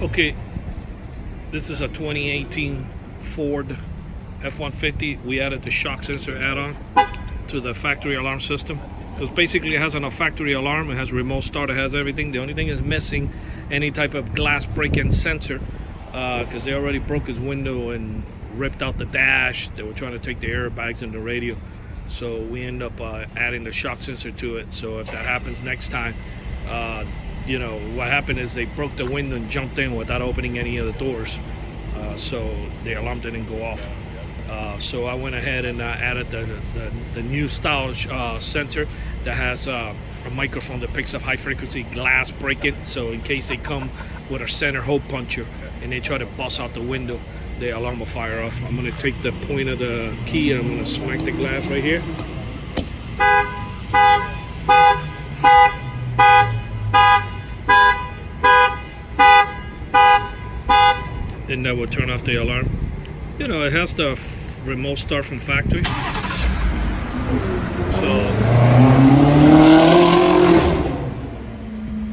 Okay, this is a 2018 Ford F-150. We added the shock sensor add-on to the factory alarm system. Because basically it has a factory alarm, it has remote start, it has everything. The only thing is missing any type of glass break-in sensor, because they already broke his window and ripped out the dash. They were trying to take the airbags and the radio. So we end up adding the shock sensor to it. So if that happens next time, you know, what happened is they broke the window and jumped in without opening any of the doors. So the alarm didn't go off. So I went ahead and added the new style sensor that has a microphone that picks up high frequency glass break-in. So in case they come with a center hole puncher and they try to bust out the window, the alarm will fire off. I'm going to take the point of the key and I'm going to smack the glass right here. Then that will turn off the alarm. You know, it has the remote start from factory.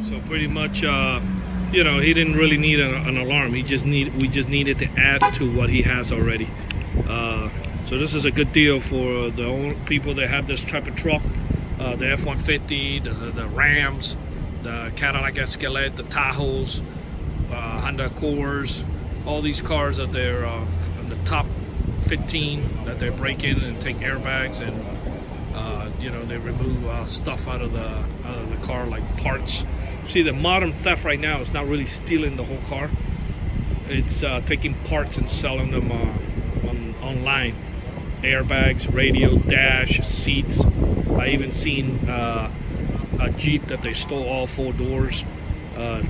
So pretty much, you know, he didn't really need an alarm. We just needed to add to what he has already. So this is a good deal for the old people that have this type of truck, the F-150, the Rams, the Cadillac Escalade, the Tahoes, Honda Accords. All these cars that they're in the top 15 that they break in and take airbags, and you know, they remove stuff out of the car, like parts. See, the modern theft right now is not really stealing the whole car. It's taking parts and selling them online. Airbags, radio, dash, seats. I even seen a Jeep that they stole all 4 doors,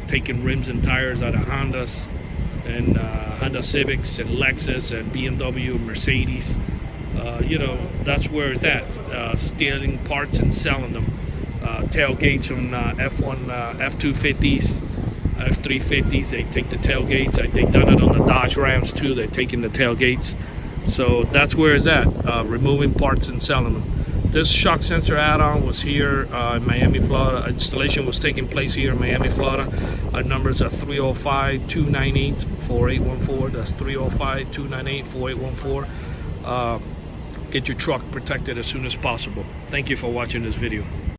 taking rims and tires out of Hondas and Honda Civics and Lexus and BMW and Mercedes. You know, that's where it's at, stealing parts and selling them. Tailgates on F250s, F350s, they take the tailgates. They've done it on the Dodge Rams too. They're taking the tailgates. So that's where it's at, removing parts and selling them. This shock sensor add-on was here in Miami, Florida. Installation was taking place here in Miami, Florida. Our numbers are 305-298-4814. That's 305-298-4814. Get your truck protected as soon as possible. Thank you for watching this video.